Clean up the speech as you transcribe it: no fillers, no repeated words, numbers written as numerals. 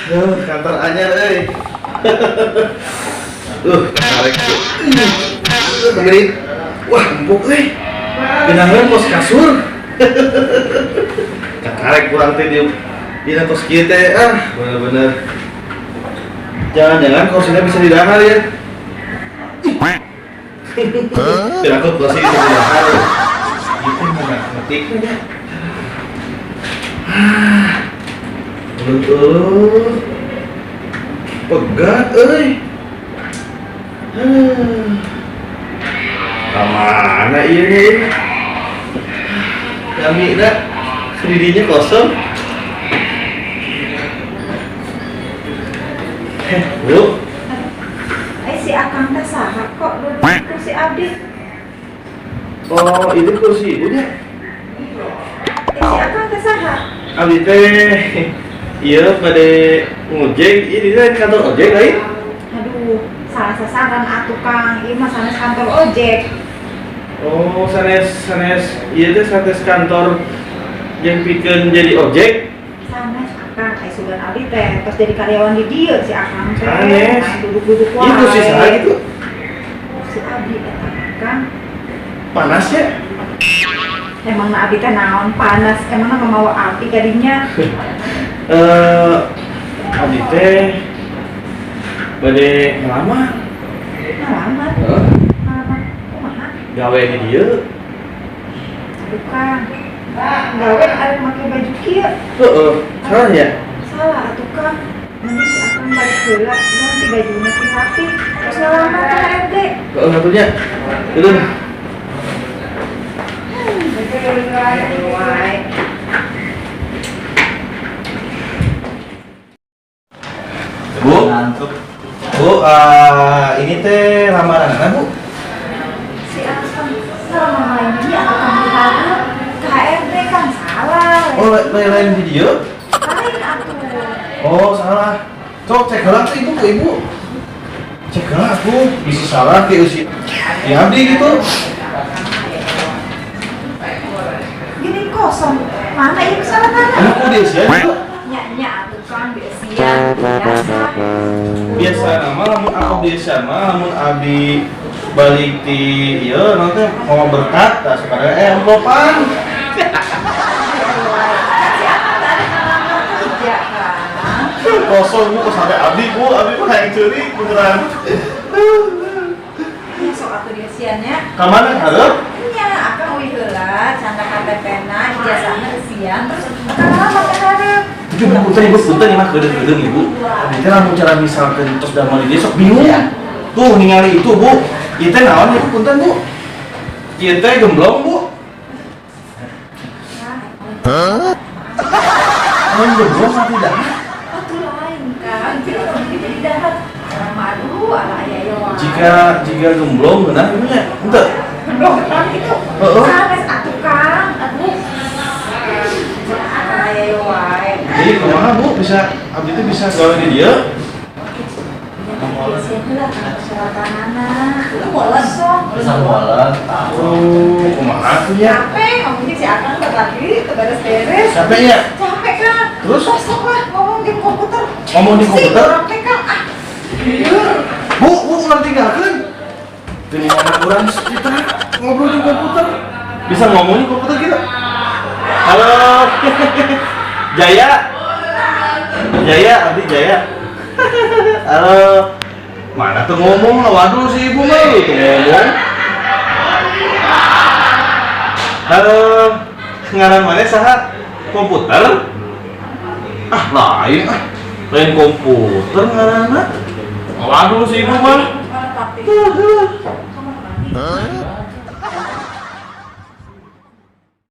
Kantor anyar karek tuh. Dengerin. Wah, empuk Pindahan kos kasur. Karek kurang teh di kos kieu teh bener-bener. Jangan-jangan kursinya bisa didahar ya. Kira aku kursi itu didahar. Itu enggak ngetiknya. Pegat Kamana iya nih? Kami dah dirinya kosong. Bu. Si Akang teh saha kok duduk kursi Abdi? Oh, ini kursi ibunya. Si Akang teh saha? Abdi teh iya pada ngojek, ini kan kantor ojek lain. Aduh, salah sasaran atuh Kang, ieu mah sanes kantor ojek. Oh, sanes iya teh sanes kantor yang pikeun jadi ojek. Sanes Akang, sugan Abdi teh terus jadi karyawan di dieu si Akang teh. Sanes. Duduk-duduk wae. Ini kursi saha gitu? Si Abdi eta Kang. Panas ya? Emang Abdi teh naon panas, emang mau api kadinya. Abdi teh bade ngelamar. Ngelamar? Ngelamar kumaha? Gawe di dieu. Aduh Kang, gawe arek make baju kieu. Salah ya? Salah atuh Kang. Nanti si Akang balik heula, ganti bajuna ki rapi, terus ngelamar ka HRD. Satunya. Itu. Bu, Bu, ini teh lamaran mana Bu? Si Akang salah main dia atau kamu tahu ke HRD kan salah. Oh, lain video? Lain atuh. Oh, salah. Cok, cek heula tuh ibu. Cek heula aku bisa salah ke usia. Ya abdi gitu. Gini kosong. Mana ieu kesalahan? Ini ku di usia gitu. Nya atuh Kang biasa. Biasa nama lamun aku biasa mah lamun abdi balik di ieu nanti mau berkat tah sekarang amplopan. Kosong Bu sampai abdi mah hayang ceurik beneran. Ya sok atuh dia siannya. Ka mana hareup? Nya Akang uih heula canda KTP-na ijazahna sian terus Akang lama teh hareup. Punten mah keudeuh Ibu. Abdi teh lamun cara misalkeun tos damel di sok bingung. Tuh ningali itu Bu. Ieu teh naon ya punten Bu? Ieu teh gemblong Bu. Hah? Gemblong mah tidak. Atuh lain kan. Jadi dahat. Madu ala aya yo. Jika gemblong benar ibunya. Henteu. Gemblong kan itu. Heeh. Sanes atuh Kang. Atuh. Aya yo wae. Jadi kumaha Bu bisa abdi teh bisa gawe di dieu? Biasanya heula kan seratanana. Itu molen sok. Bisa molen, Oh, kumaha tuh ya? Capek ngomongin si Akang tadi beres-beres. Capek ya? Capek Kang. Terus? Sok lah ngomong di komputer. Ngomong di komputer? Si orang teh Kang. Bu ulang tinggalkan. Gini mana kurang kita ngobrol di komputer. Bisa ngomong di komputer kita. Halo. Jaya, abdi Jaya. Halo. Mana tuh ngomong lah, waduh si ibu mah tuh ngomong. Halo. Ngaran mana saha? Komputer? Lain komputer ngaranna. Waduh si ibu mah.